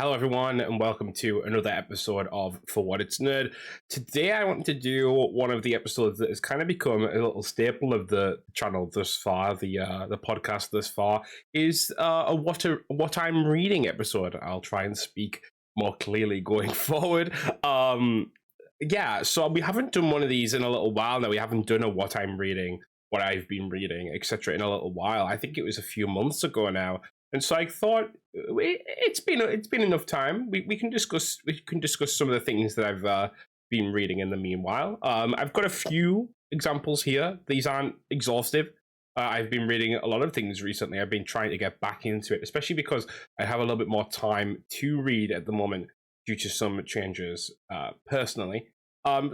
Hello, everyone, and welcome to another episode of For What It's Nerd. Today, I want to do one of the episodes that has kind of become a little staple of the channel thus far, the podcast thus far, is a what I'm reading episode. I'll try and speak more clearly going forward. So we haven't done one of these in a little while now. We haven't done a what I'm reading, what I've been reading, etc. in a little while. I think it was a few months ago now. And so I thought it's been enough time. We can discuss some of the things that I've been reading in the meanwhile. I've got a few examples here. These aren't exhaustive. I've been reading a lot of things recently. I've been trying to get back into it, especially because I have a little bit more time to read at the moment due to some changes personally.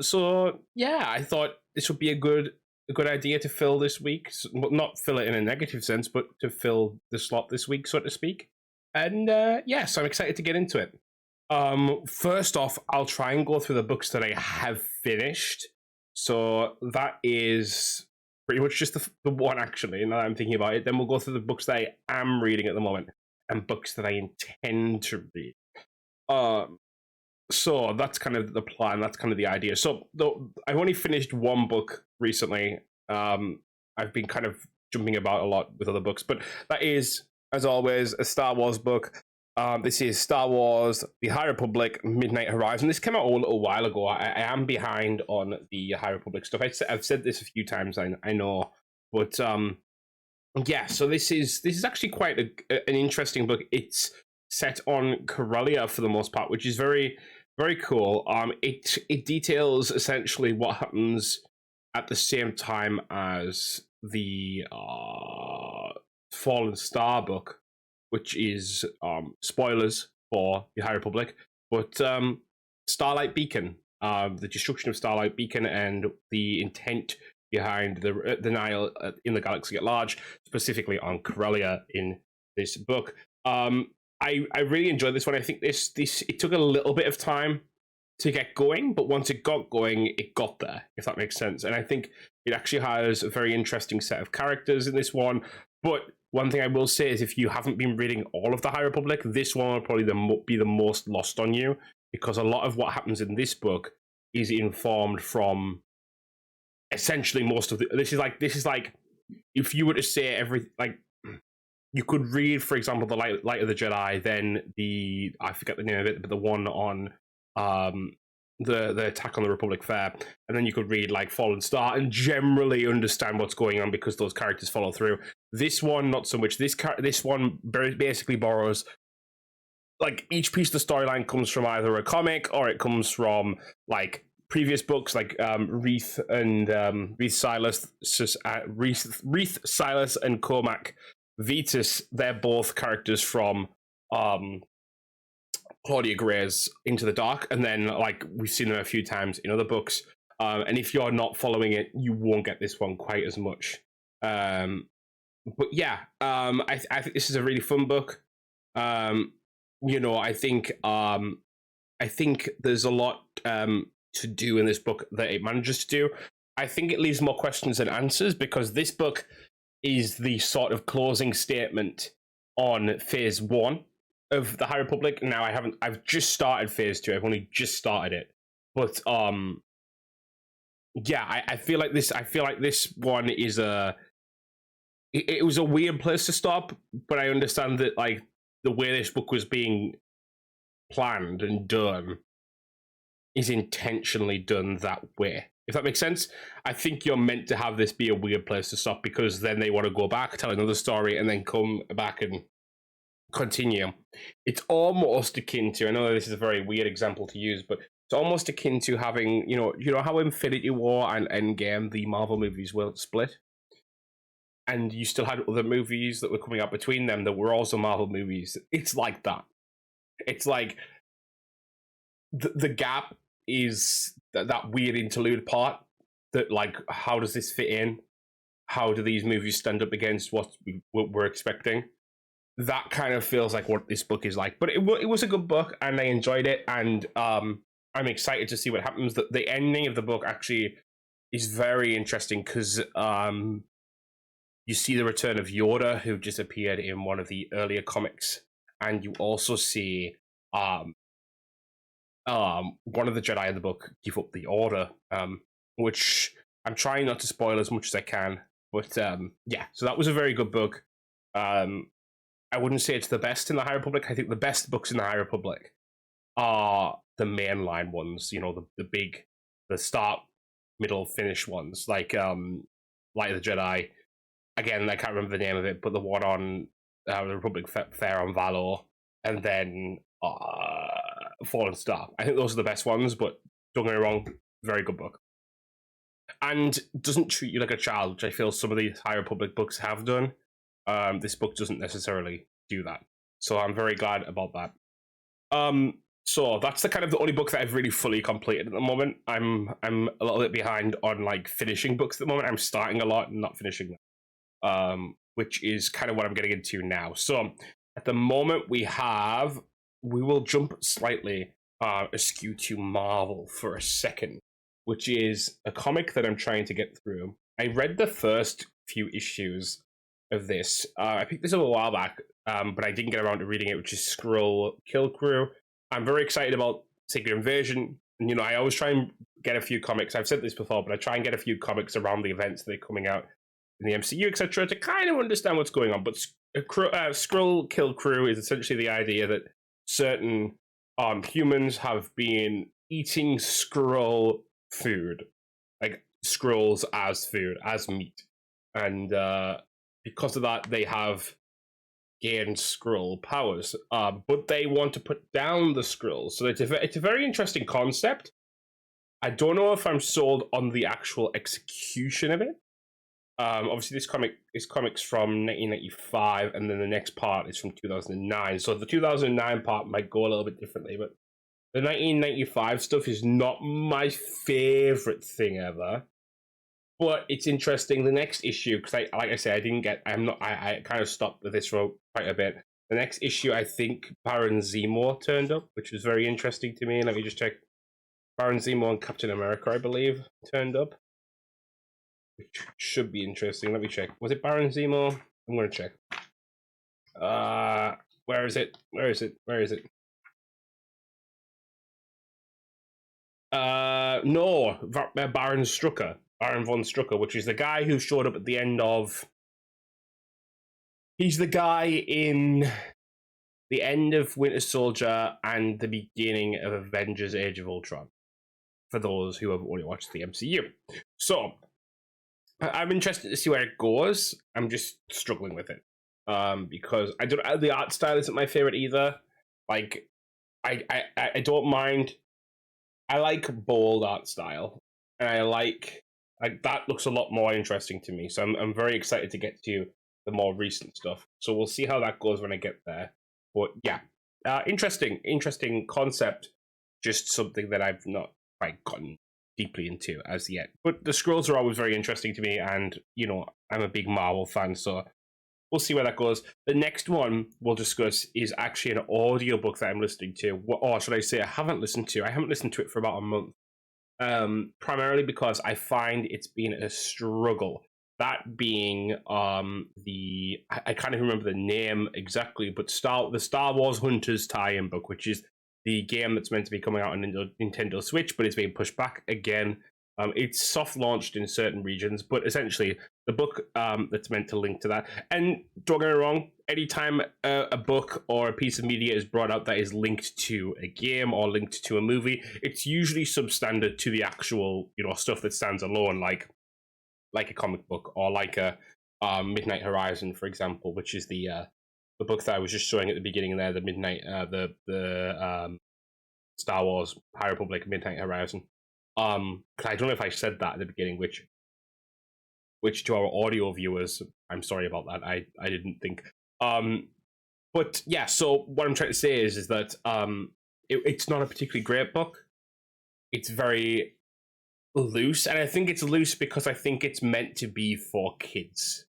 So yeah, I thought this would be a good idea to fill this week. Not fill it in a negative sense, but to fill the slot this week, so to speak. And so I'm excited to get into it. First off, I'll try and go through the books that I have finished. So that is pretty much just the one, actually, now that I'm thinking about it. Then we'll go through the books that I am reading at the moment and books that I intend to read. So that's kind of the plan. That's kind of the idea. So though I've only finished one book recently. I've been kind of jumping about a lot with other books, but that is, as always, a Star Wars book. This is Star Wars: The High Republic, Midnight Horizon. This came out a little while ago. I am behind on the High Republic stuff. I've said this a few times. I know, but yeah. So this is actually quite an interesting book. It's set on Corellia for the most part, which is very, very cool. It details essentially what happens at the same time as the Fallen Star book, which is spoilers for the High Republic, but Starlight Beacon, the destruction of Starlight Beacon, and the intent behind the denial in the galaxy at large, specifically on Corellia in this book. I really enjoyed this one. I think this it took a little bit of time to get going, but once it got going, it got there, if that makes sense. And I think it actually has a very interesting set of characters in this one. But one thing I will say is, if you haven't been reading all of the High Republic, this one will probably be the most lost on you, because a lot of what happens in this book is informed from essentially most of the. This is like if you were to say you could read, for example, the Light of the Jedi, then I forget the name of it, but the one on the Attack on the Republic Fair, and then you could read like Fallen Star and generally understand what's going on because those characters follow through. This one, not so much. This one basically borrows, like, each piece of the storyline comes from either a comic or it comes from like previous books, like Wreath Silas and Cormac Vetus. They're both characters from Claudia Gray's Into the Dark, and then like we've seen them a few times in other books. And if you're not following it, you won't get this one quite as much. But yeah, I think this is a really fun book. I think there's a lot to do in this book that it manages to do. I think it leaves more questions than answers, because this book is the sort of closing statement on Phase 1 of the High Republic. Now I've just started Phase 2. I've only just started it. But I feel like this one is it was a weird place to stop, but I understand that, like, the way this book was being planned and done is intentionally done that way, if that makes sense. I think you're meant to have this be a weird place to stop, because then they want to go back, tell another story, and then come back and continue. It's almost akin to, I know this is a very weird example to use, but it's almost akin to having, you know how Infinity War and Endgame, the Marvel movies, were split, and you still had other movies that were coming out between them that were also Marvel movies. It's like that. It's like the gap is that weird interlude part that, like, how does this fit in? How do these movies stand up against what we're expecting? That kind of feels like what this book is like. But it was a good book, and I enjoyed it, and I'm excited to see what happens. The ending of the book actually is very interesting, because you see the return of Yoda, who just appeared in one of the earlier comics, and you also see um, one of the Jedi in the book give up the Order, which I'm trying not to spoil as much as I can. But yeah, so that was a very good book. I wouldn't say it's the best in the High Republic. I think the best books in the High Republic are the mainline ones. You know, the big, the start, middle, finish ones, like Light of the Jedi. Again, I can't remember the name of it, but the one on the Republic Fair on Valor, and then Fallen Star. I think those are the best ones, but don't get me wrong, very good book. And doesn't treat you like a child, which I feel some of these High Republic books have done. This book doesn't necessarily do that. So I'm very glad about that. So that's the kind of the only book that I've really fully completed at the moment. I'm a little bit behind on like finishing books at the moment. I'm starting a lot and not finishing them. Which is kind of what I'm getting into now. So at the moment we will jump slightly askew to Marvel for a second, which is a comic that I'm trying to get through. I read the first few issues of this. I picked this up a while back, but I didn't get around to reading it, which is Skrull Kill Crew. I'm very excited about Secret Invasion. And, you know, I always try and get a few comics. I've said this before, but I try and get a few comics around the events that are coming out in the MCU, etc., to kind of understand what's going on. But Skrull Kill Crew is essentially the idea that certain humans have been eating Skrull food, like Skrulls as food, as meat. And because of that, they have gained Skrull powers. But they want to put down the Skrulls. So it's a very interesting concept. I don't know if I'm sold on the actual execution of it. Obviously, this comic is comics from 1995, and then the next part is from 2009. So the 2009 part might go a little bit differently, but the 1995 stuff is not my favorite thing ever. But it's interesting. The next issue, because like I said, I kind of stopped with this for quite a bit. The next issue, I think Baron Zemo turned up, which was very interesting to me. Let me just check. Baron Zemo and Captain America, I believe, turned up, which should be interesting. Let me check. Was it Baron Zemo? I'm going to check. Where is it? Where is it? Where is it? No, Baron Strucker. Baron von Strucker, which is the guy who showed up at the end of... He's the guy in the end of Winter Soldier and the beginning of Avengers Age of Ultron, for those who have only watched the MCU. So, I'm interested to see where it goes. I'm just struggling with it. Because the art style isn't my favorite either. Like, I don't mind. I like bold art style. And I like that looks a lot more interesting to me. So I'm very excited to get to the more recent stuff. So we'll see how that goes when I get there. But yeah, interesting concept. Just something that I've not quite gotten deeply into as yet. But the Skrulls are always very interesting to me, and you know, I'm a big Marvel fan, so we'll see where that goes. The next one we'll discuss is actually an audiobook that I'm listening to. Or should I say I haven't listened to it for about a month. Primarily because I find it's been a struggle. That being I can't even remember the name exactly, but the Star Wars Hunters tie-in book, which is the game that's meant to be coming out on Nintendo Switch, but it's being pushed back again. It's soft launched in certain regions, but essentially the book that's meant to link to that. And don't get me wrong, anytime a book or a piece of media is brought out that is linked to a game or linked to a movie, it's usually substandard to the actual, you know, stuff that stands alone, like a comic book or like a Midnight Horizon, for example, which is the book that I was just showing at the beginning there, the Midnight, the Star Wars High Republic Midnight Horizon. I don't know if I said that at the beginning, which to our audio viewers, I'm sorry about that. I didn't think. But yeah, so what I'm trying to say is that it's not a particularly great book. It's very loose, and I think it's loose because I think it's meant to be for kids.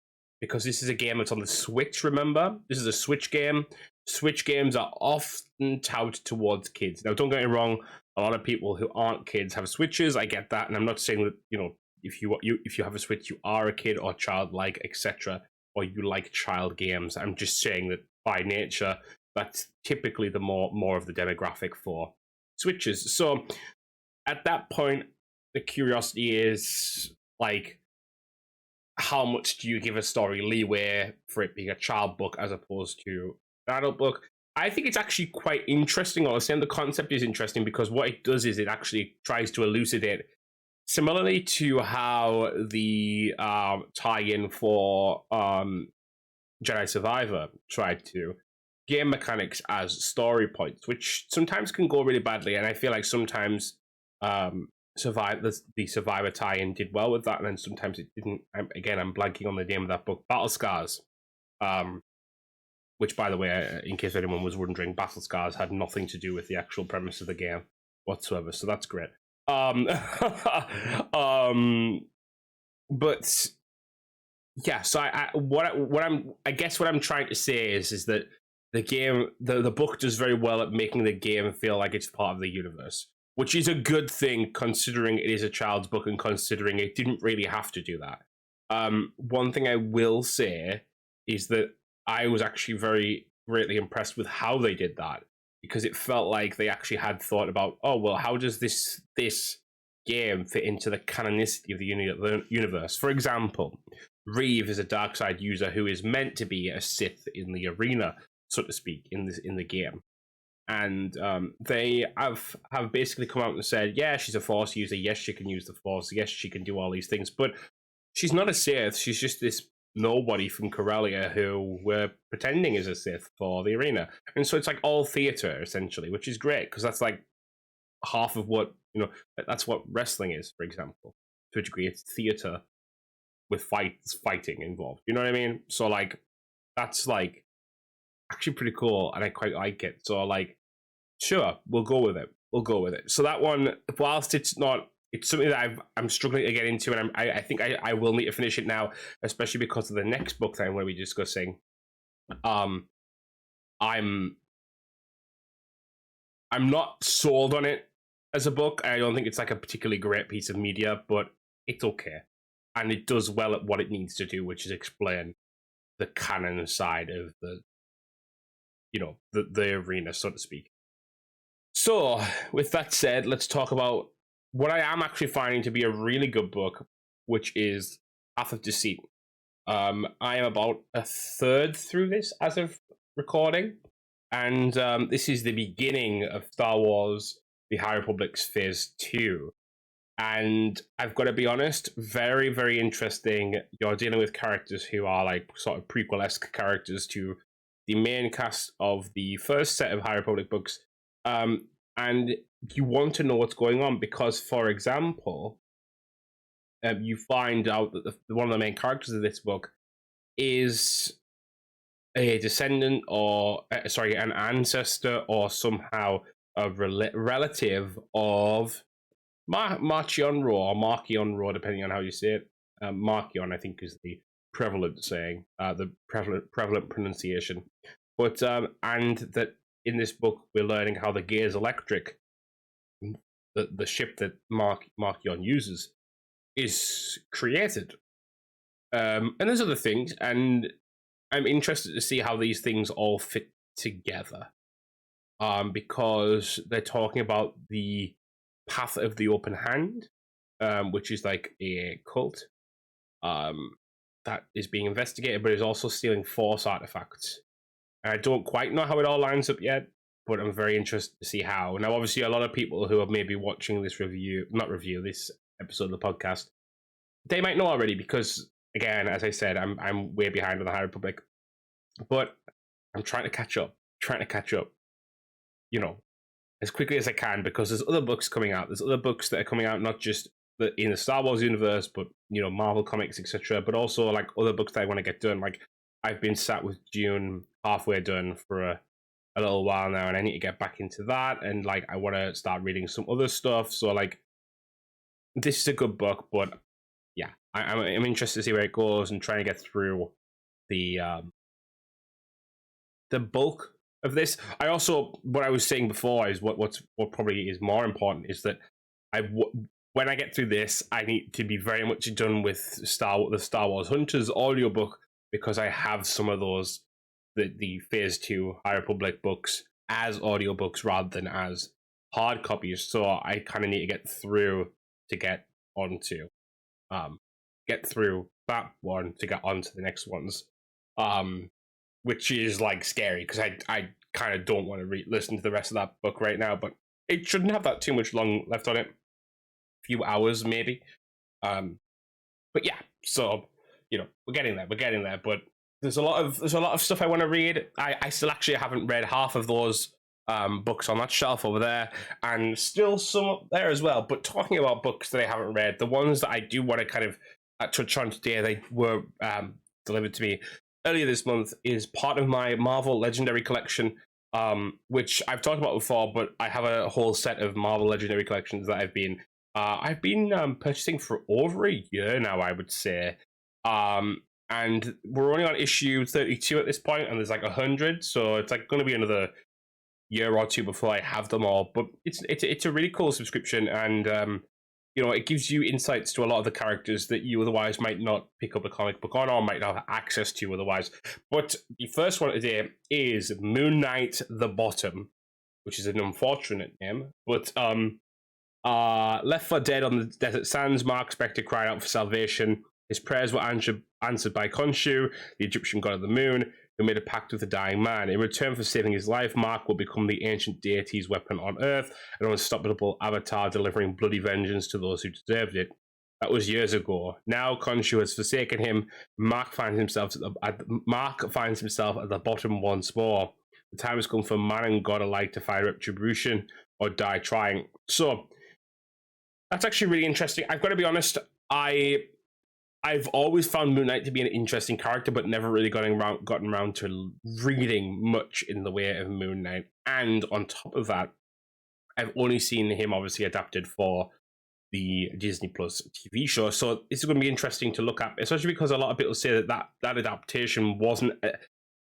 Because this is a game that's on the Switch, remember? This is a Switch game. Switch games are often touted towards kids. Now, don't get me wrong, a lot of people who aren't kids have Switches. I get that, and I'm not saying that, you know, if you have a Switch, you are a kid or childlike, etc., or you like child games. I'm just saying that by nature, That's typically the more of the demographic for Switches. So at that point, the curiosity is like, how much do you give a story leeway for it being a child book as opposed to an adult book? I think it's actually quite interesting. Or the concept is interesting because what it does is it actually tries to elucidate, similarly to how the tie-in for Jedi Survivor tried to, game mechanics as story points, which sometimes can go really badly. And I feel like sometimes the Survivor tie-in did well with that, and then sometimes it didn't. I'm blanking on the name of that book, Battle Scars. Which, by the way, in case anyone was wondering, Battle Scars had nothing to do with the actual premise of the game whatsoever. So that's great. But yeah, so I guess what I'm trying to say is that the game, the book does very well at making the game feel like it's part of the universe, which is a good thing considering it is a child's book and considering it didn't really have to do that. One thing I will say is that I was actually very greatly impressed with how they did that, because it felt like they actually had thought about, oh well, how does this game fit into the canonicity of the universe? For example, Reeve is a dark side user who is meant to be a Sith in the arena, so to speak, in the game. And they have basically come out and said, yeah, she's a Force user. Yes, she can use the Force. Yes, she can do all these things. But she's not a Sith. She's just this nobody from Corellia who were pretending is a Sith for the arena. And so it's like all theater, essentially, which is great, because that's like half of what, that's what wrestling is, for example. To a degree, it's theater with fighting involved. You know what I mean? So like, that's like actually pretty cool, and I quite like it. So like, sure, we'll go with it. So that one, whilst it's something that I'm struggling to get into, and I think I will need to finish it now, especially because of the next book that I'm going to be discussing. I'm not sold on it as a book. I don't think it's like a particularly great piece of media, but it's okay, and it does well at what it needs to do, which is explain the canon side of the arena, so to speak. So, with that said, let's talk about what I am actually finding to be a really good book, which is Path of Deceit. I am about a third through this as of recording, and this is the beginning of Star Wars: The High Republic's Phase 2. And I've got to be honest, very, very interesting. You're dealing with characters who are like sort of prequel-esque characters to the main cast of the first set of High Republic books. And you want to know what's going on because, for example, you find out that one of the main characters of this book is a descendant or, an ancestor or somehow a relative of Marchion Ro, or Marchion Ro, depending on how you say it. Marchion, I think, is the prevalent saying, the prevalent pronunciation. But and that in this book, we're learning how the Gaze Electric, the ship that Marchion uses, is created. And there's other things, and I'm interested to see how these things all fit together. Because they're talking about the Path of the Open Hand, which is like a cult that is being investigated, but is also stealing Force artifacts. And I don't quite know how it all lines up yet, but I'm very interested to see how. Now, obviously, a lot of people who are maybe watching this this episode of the podcast, they might know already because, again, as I said, I'm way behind on the High Republic, but I'm trying to catch up. As quickly as I can, because there's other books coming out. There's other books that are coming out, not just in the Star Wars universe, but Marvel comics, etc. But also like other books that I want to get done. Like I've been sat with Dune halfway done for a little while now, and I need to get back into that. And like I want to start reading some other stuff. So like this is a good book, but yeah, I'm interested to see where it goes and trying to get through the bulk of this. I also, what I was saying before is what probably is more important is that when I get through this, I need to be very much done with the Star Wars Hunters audiobook, because I have some of those the Phase 2 High Republic books as audiobooks rather than as hard copies. So I kind of need to get through to get onto get through that one to get onto the next ones. Which is like scary because I kind of don't want to listen to the rest of that book right now, but it shouldn't have that too much long left on it. A few hours maybe. But yeah, so we're getting there. But there's a lot of stuff I want to read. I still actually haven't read half of those books on that shelf over there, and still some up there as well. But talking about books that I haven't read, the ones that I do want to kind of touch on today, they were delivered to me earlier this month, is part of my Marvel Legendary Collection, which I've talked about before, but I have a whole set of Marvel Legendary Collections that I've been purchasing for over a year now, I would say. And we're only on issue 32 at this point, and there's like 100, so it's like going to be another year or two before I have them all. But it's a really cool subscription, and it gives you insights to a lot of the characters that you otherwise might not pick up a comic book on or might not have access to otherwise. But the first one today is Moon Knight the Bottom, which is an unfortunate name. But left for dead on the desert sands, Mark Spector cried out for salvation. His prayers were answered by Khonshu, the Egyptian god of the moon, who made a pact with the dying man. In return for saving his life, Mark will become the ancient deity's weapon on Earth, an unstoppable avatar delivering bloody vengeance to those who deserved it. That was years ago. Now Khonshu has forsaken him. Mark finds himself at the bottom once more. The time has come for man and god alike to find retribution or die trying. So that's actually really interesting. I've got to be honest, I've always found Moon Knight to be an interesting character, but never really gotten around to reading much in the way of Moon Knight. And on top of that, I've only seen him obviously adapted for the Disney Plus TV show. So it's going to be interesting to look at, especially because a lot of people say that adaptation wasn't,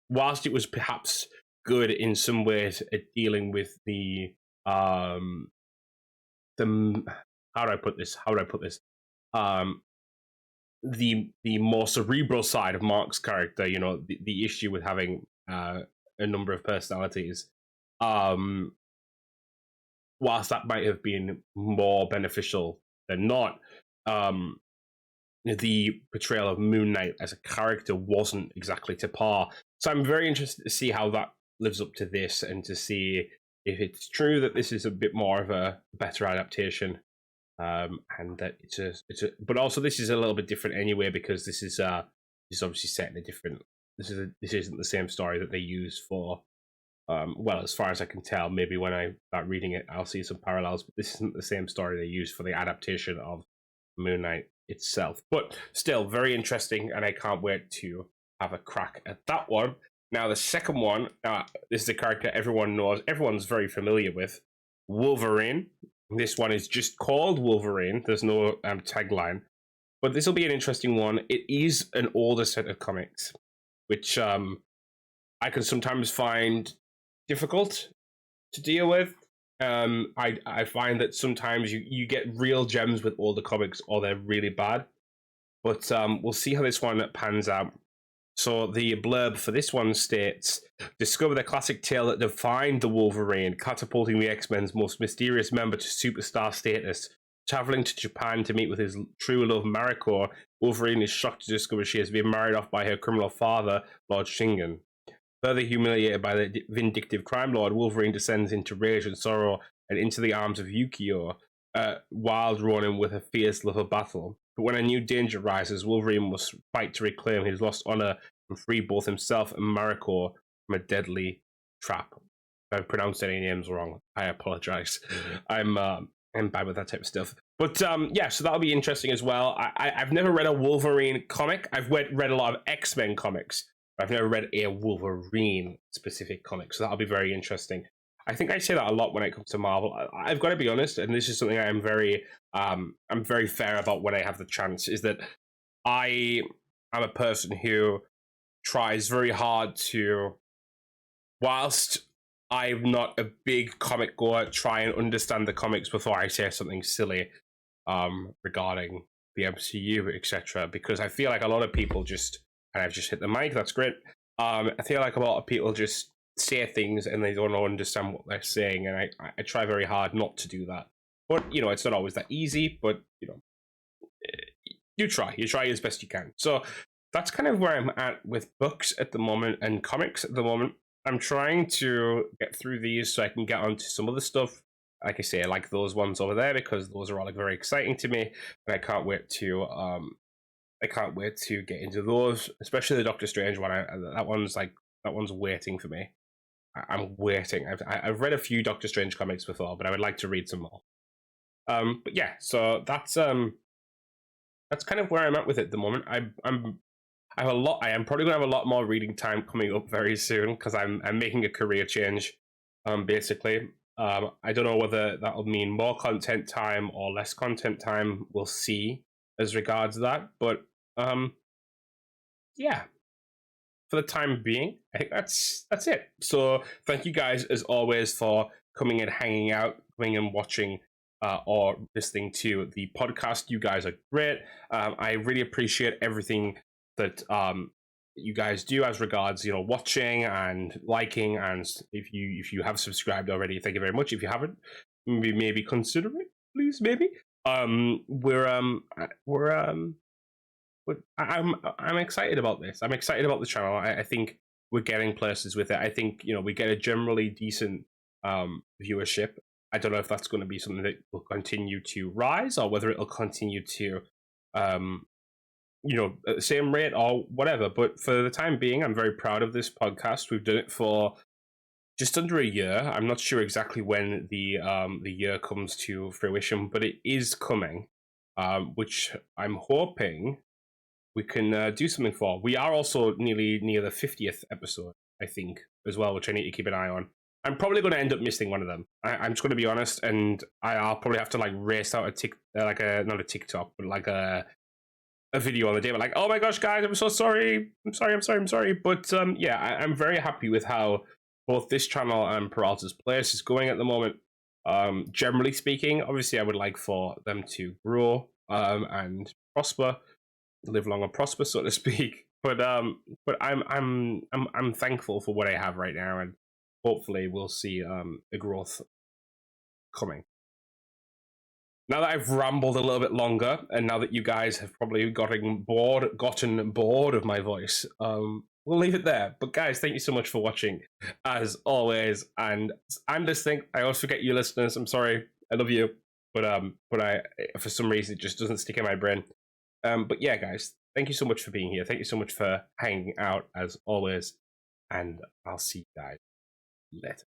whilst it was perhaps good in some ways at dealing with the how do I put this? The more cerebral side of Mark's character, the issue with having a number of personalities, whilst that might have been more beneficial than not, the portrayal of Moon Knight as a character wasn't exactly to par. So I'm very interested to see how that lives up to this, and to see if it's true that this is a bit more of a better adaptation. And that but also this is a little bit different anyway, because this is obviously set in a different. This isn't the same story that they use for. Well, as far as I can tell, maybe when I start reading it, I'll see some parallels. But this isn't the same story they use for the adaptation of Moon Knight itself. But still, very interesting, and I can't wait to have a crack at that one. Now, the second one, this is a character everyone knows, everyone's very familiar with, Wolverine. This one is just called Wolverine. There's no tagline. But this will be an interesting one. It is an older set of comics, which I can sometimes find difficult to deal with. I find that sometimes you get real gems with older comics, or they're really bad. But we'll see how this one pans out. So the blurb for this one states, discover the classic tale that defined the Wolverine, catapulting the X-Men's most mysterious member to superstar status. Traveling to Japan to meet with his true love, Mariko, Wolverine is shocked to discover she has been married off by her criminal father, Lord Shingen. Further humiliated by the vindictive crime lord, Wolverine descends into rage and sorrow and into the arms of Yukio, wild Ronin with a fierce love of battle. But when a new danger rises, Wolverine must fight to reclaim his lost honor and free both himself and Mariko from a deadly trap. If I've pronounced any names wrong, I apologize. I'm bad with that type of stuff. But yeah, so that'll be interesting as well. I've never read a Wolverine comic. I've read a lot of X-Men comics. I've never read a Wolverine specific comic, so that'll be very interesting. I think I say that a lot when it comes to Marvel. I've got to be honest, and this is something I'm very fair about when I have the chance, is that I am a person who tries very hard to, whilst I'm not a big comic goer, try and understand the comics before I say something silly regarding the MCU, etc. Because I feel like a lot of people just, and I've just hit the mic, that's great. I feel like a lot of people just say things and they don't understand what they're saying, and I try very hard not to do that. But it's not always that easy. But you try as best you can. So that's kind of where I'm at with books at the moment and comics at the moment. I'm trying to get through these so I can get onto some other stuff. Like I say, I like those ones over there because those are all like very exciting to me, and I can't wait to get into those, especially the Doctor Strange one. That one's waiting for me. I'm waiting. I've read a few Doctor Strange comics before, but I would like to read some more. But yeah, so that's kind of where I'm at with it at the moment. I have a lot. I am probably gonna have a lot more reading time coming up very soon because I'm making a career change. Basically, I don't know whether that'll mean more content time or less content time. We'll see as regards that. But yeah, for the time being, I think that's it. So thank you guys as always for coming and hanging out, coming and watching or listening to the podcast. You guys are great. I really appreciate everything that you guys do as regards watching and liking, and if you have subscribed already, thank you very much. If you haven't, maybe consider it, please. Maybe we're but I'm excited about this. I'm excited about the channel. I think we're getting places with it. I think we get a generally decent viewership. I don't know if that's going to be something that will continue to rise or whether it'll continue to at the same rate or whatever. But for the time being, I'm very proud of this podcast. We've done it for just under a year. I'm not sure exactly when the year comes to fruition, but it is coming, which I'm hoping we can do something for. We are also nearly near the 50th episode, I think, as well, which I need to keep an eye on. I'm probably going to end up missing one of them. I'm just going to be honest, and I'll probably have to like race out not a TikTok, but like a video on the day. But like, oh my gosh, guys, I'm so sorry. I'm sorry. But yeah, I'm very happy with how both this channel and Peralta's Place is going at the moment. Generally speaking, obviously, I would like for them to grow and prosper, live long and prosper, so to speak. But I'm thankful for what I have right now, and hopefully we'll see a growth coming. Now that I've rambled a little bit longer, and now that you guys have probably gotten bored of my voice, we'll leave it there. But guys, thank you so much for watching, as always. And listening. I always forget you listeners. I'm sorry. I love you, but I for some reason it just doesn't stick in my brain. But yeah, guys, thank you so much for being here. Thank you so much for hanging out as always, and I'll see you guys later.